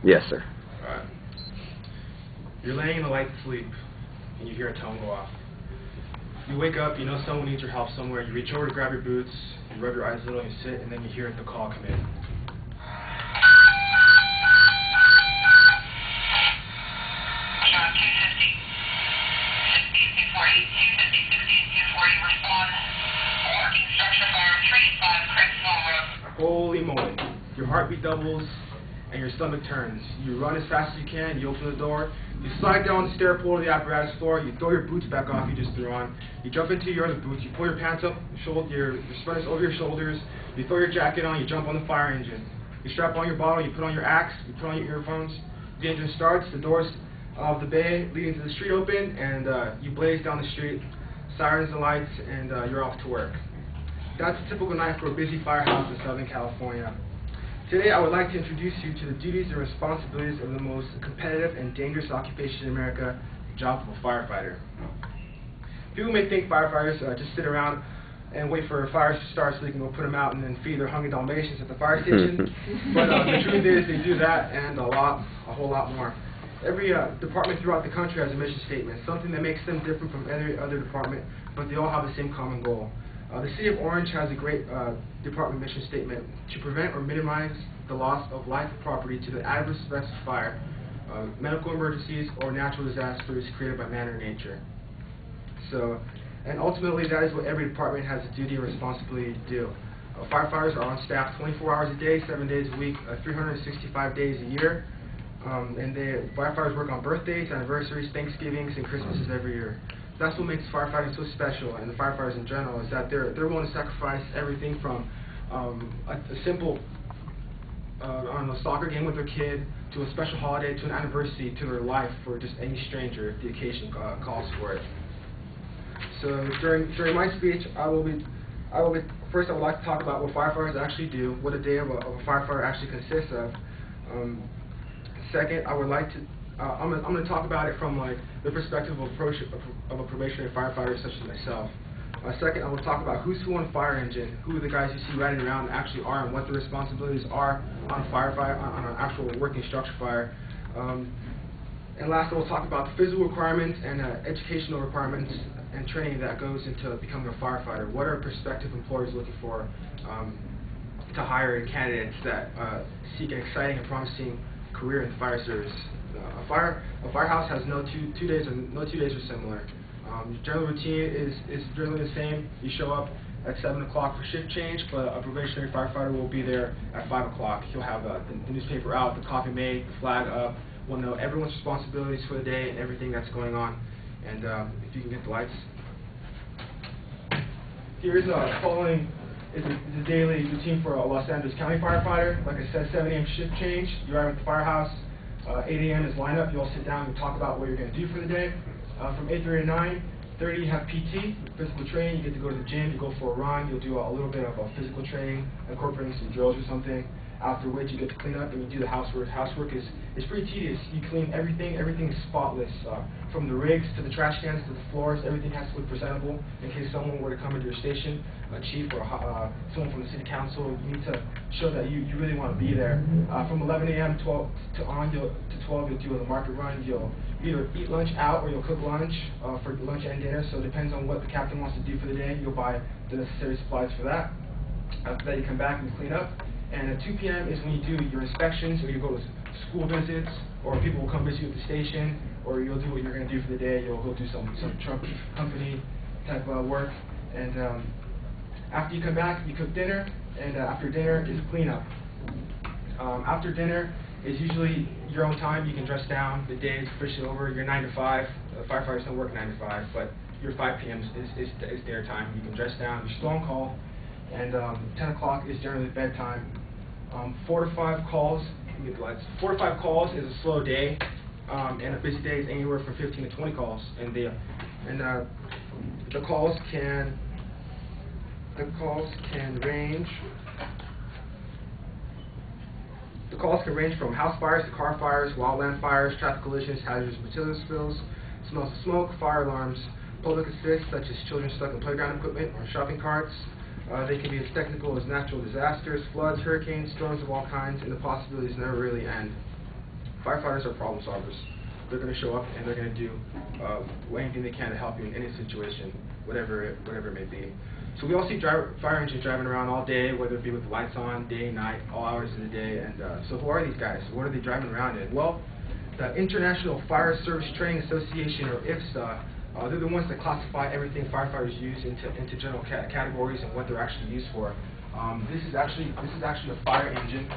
Yes, sir. Alright. You're laying in a light sleep, and you hear a tone go off. You wake up, you know someone needs your help somewhere, you reach over to grab your boots, you rub your eyes a little, and you sit, and then you hear the call come in. Holy moly. Your heartbeat doubles and your stomach turns. You run as fast as you can, you open the door, you slide down the stair pole to the apparatus floor, you throw your boots back off you just threw on, you jump into your other boots, you pull your pants up, your sweaters over your shoulders, you throw your jacket on, you jump on the fire engine. You strap on your bottle, you put on your axe, you put on your earphones, the engine starts, the doors of the bay leading to the street open, and you blaze down the street, sirens and lights, and you're off to work. That's a typical night for a busy firehouse in Southern California. Today I would like to introduce you to the duties and responsibilities of the most competitive and dangerous occupation in America, the job of a firefighter. People may think firefighters just sit around and wait for fires to start so they can go put them out and then feed their hungry Dalmatians at the fire station. But the truth is they do that and a whole lot more. Every department throughout the country has a mission statement, something that makes them different from every other department, but they all have the same common goal. The City of Orange has a great department mission statement: to prevent or minimize the loss of life or property to the adverse effects of fire, medical emergencies, or natural disasters created by man or nature. So, and ultimately that is what every department has a duty or responsibility to do. Firefighters are on staff 24 hours a day, 7 days a week, 365 days a year. And firefighters work on birthdays, anniversaries, Thanksgivings, and Christmases every year. That's what makes firefighting so special, and the firefighters in general, is that they're willing to sacrifice everything from a simple soccer game with their kid, to a special holiday, to an anniversary, to their life for just any stranger if the occasion calls for it. So during my speech, first I would like to talk about what firefighters actually do, what a day of a firefighter actually consists of. Second, I would like to I'm going to talk about it from the perspective of a probationary firefighter such as myself. Second, I will talk about who's who on a fire engine, who the guys you see riding around actually are, and what the responsibilities are on a firefighter, on an actual working structure fire. And last, I will talk about the physical requirements and educational requirements and training that goes into becoming a firefighter. What are prospective employers looking for to hire candidates that seek an exciting and promising career in the fire service? A firehouse has no two days are similar. General routine is generally the same. You show up at 7 o'clock for shift change, but a probationary firefighter will be there at 5 o'clock. He'll have the newspaper out, the coffee made, the flag up. We'll know everyone's responsibilities for the day and everything that's going on. And if you can get the lights. Here's following is a daily routine for a Los Angeles County firefighter. Like I said, 7 a.m. shift change. You arrive at the firehouse. 8 a.m. is lineup. You all sit down and talk about what you're going to do for the day. From 8:30 to 9:30, you have PT, physical training. You get to go to the gym. You go for a run. You'll do a little bit of physical training, incorporating some drills or something. After which, you get to clean up and you do the housework. Housework is pretty tedious. You clean everything. Everything is spotless. From the rigs to the trash cans to the floors, everything has to look presentable in case someone were to come into your station, a chief or someone from the city council. You need to show that you really want to be there. From 11 a.m. to 12, you'll do the market run. You'll either eat lunch out or you'll cook lunch for lunch and dinner. So it depends on what the captain wants to do for the day. You'll buy the necessary supplies for that. After that, you come back and you clean up. And at 2 p.m. is when you do your inspections, or you go to school visits, or people will come visit you at the station, or you'll do what you're going to do for the day. You'll go do some truck company type work. And after you come back, you cook dinner, and after dinner is cleanup. After dinner is usually your own time. You can dress down. The day is officially over. You're 9 to 5. Firefighters don't work 9 to 5, but your 5 p.m. is their time. You can dress down. You're still on call. And 10 o'clock is generally bedtime. 4 to 5 calls. 4 to 5 calls is a slow day, and a busy day is anywhere from 15 to 20 calls. And the calls can range. The calls can range from house fires to car fires, wildland fires, traffic collisions, hazardous material spills, smells of smoke, fire alarms, public assist such as children stuck in playground equipment or shopping carts. They can be as technical as natural disasters, floods, hurricanes, storms of all kinds, and the possibilities never really end. Firefighters are problem solvers. They're going to show up and they're going to do anything they can to help you in any situation, whatever it may be. So we all see fire engines driving around all day, whether it be with the lights on, day, night, all hours of the day. And so who are these guys? What are they driving around in? Well, the International Fire Service Training Association, or IFSA, they're the ones that classify everything firefighters use into general categories and what they're actually used for. This is actually a fire engine.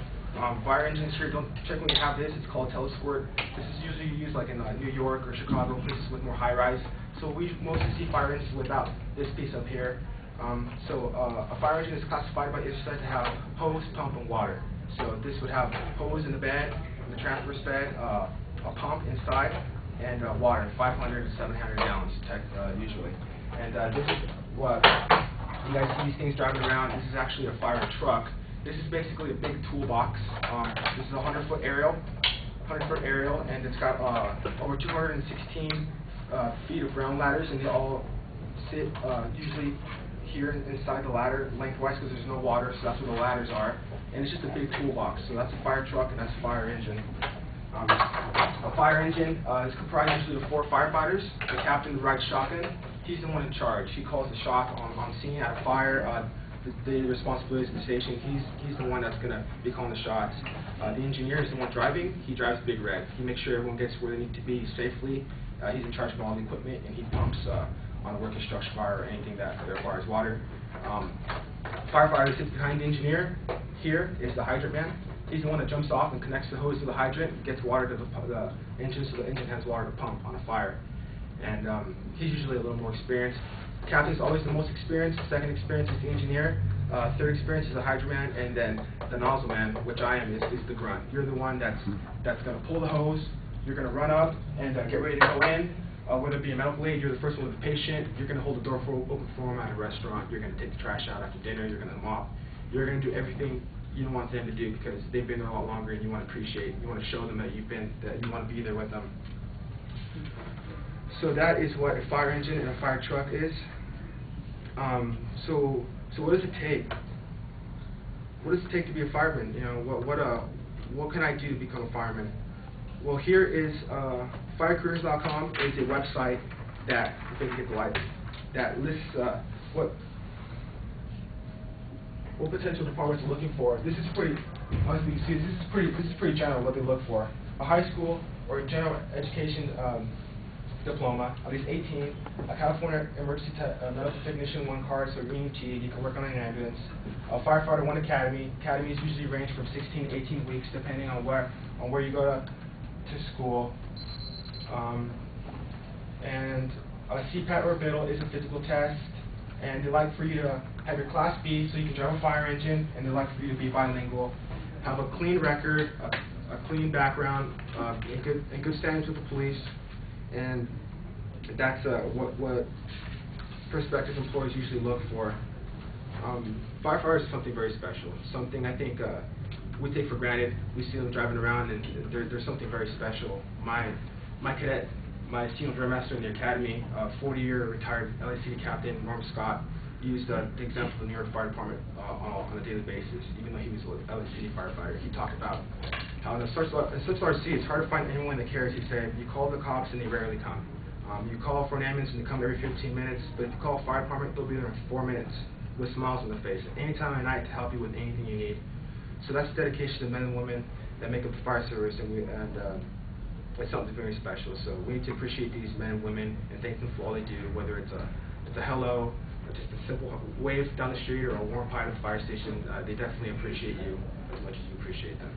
Fire engines here don't typically have this. It's called telesquirt. This is usually used like in New York or Chicago, places with more high-rise. So we mostly see fire engines without this piece up here. A fire engine is classified by IFSA to have hose, pump, and water. So this would have hose in the bed, in the transverse bed, a pump inside, and water, 500 to 700 gallons usually. And this is what you guys see these things driving around. This is actually a fire truck. This is basically a big toolbox. This is a 100-foot aerial, and it's got over 216 feet of ground ladders, and they all sit usually here inside the ladder lengthwise because there's no water, so that's where the ladders are. And it's just a big toolbox. So that's a fire truck and that's a fire engine. A fire engine is comprised usually of 4 firefighters. The captain rides shotgun. He's the one in charge. He calls the shot on scene at a fire. The responsibility of the station. He's the one that's going to be calling the shots. The engineer is the one driving. He drives Big Red. He makes sure everyone gets where they need to be safely. He's in charge of all the equipment, and he pumps on a work construction fire or anything that requires water. Firefighter sits behind the engineer. Here is the hydrant man. He's the one that jumps off and connects the hose to the hydrant, gets water to the engine so the engine has water to pump on a fire. And he's usually a little more experienced. Captain's always the most experienced. Second experienced is the engineer. Third experience is the hydrant man, and then the nozzle man, which I am, is the grunt. You're the one that's going to pull the hose. You're going to run up and get ready to go in. Whether it be a medical aid, you're the first one with the patient. You're going to hold the door open for them at a restaurant. You're going to take the trash out after dinner. You're going to mop. You're going to do everything you want them to do because they've been there a lot longer, and you want to appreciate. You want to show them that you want to be there with them. So that is what a fire engine and a fire truck is. So what does it take? What does it take to be a fireman? You know, what can I do to become a fireman? Well, here is firecareers.com is a website that, if I can get the light, that lists what potential departments are looking for. This is pretty, honestly, you see, this is pretty general what they look for. A high school or a general education diploma, at least 18, a California Emergency Medical Technician 1 card, so EMT, you can work on an ambulance. A firefighter 1 academy. Academies usually range from 16 to 18 weeks, depending on where you go to school. And a CPAT or BIDL is a physical test, and they like for you to have your Class B so you can drive a fire engine, and they like for you to be bilingual, have a clean record, a clean background, in good standings with the police, and that's what prospective employees usually look for. Firefighters is something very special, something I think we take for granted. We see them driving around, and there's something very special. My cadet, my senior drum master in the academy, 40-year retired LACD captain Norm Scott, used the example of the New York Fire Department on a daily basis, even though he was an LACD firefighter. He talked about how in such large city, it's hard to find anyone that cares. He said, you call the cops and they rarely come. You call for an ambulance and they come every 15 minutes, but if you call a fire department, they'll be there in 4 minutes with smiles on their face, any time of night to help you with anything you need. So that's dedication to men and women that make up the fire service, and it's something very special. So we need to appreciate these men and women and thank them for all they do, whether it's a hello, or just a simple wave down the street, or a warm pie at the fire station. They definitely appreciate you as much as you appreciate them.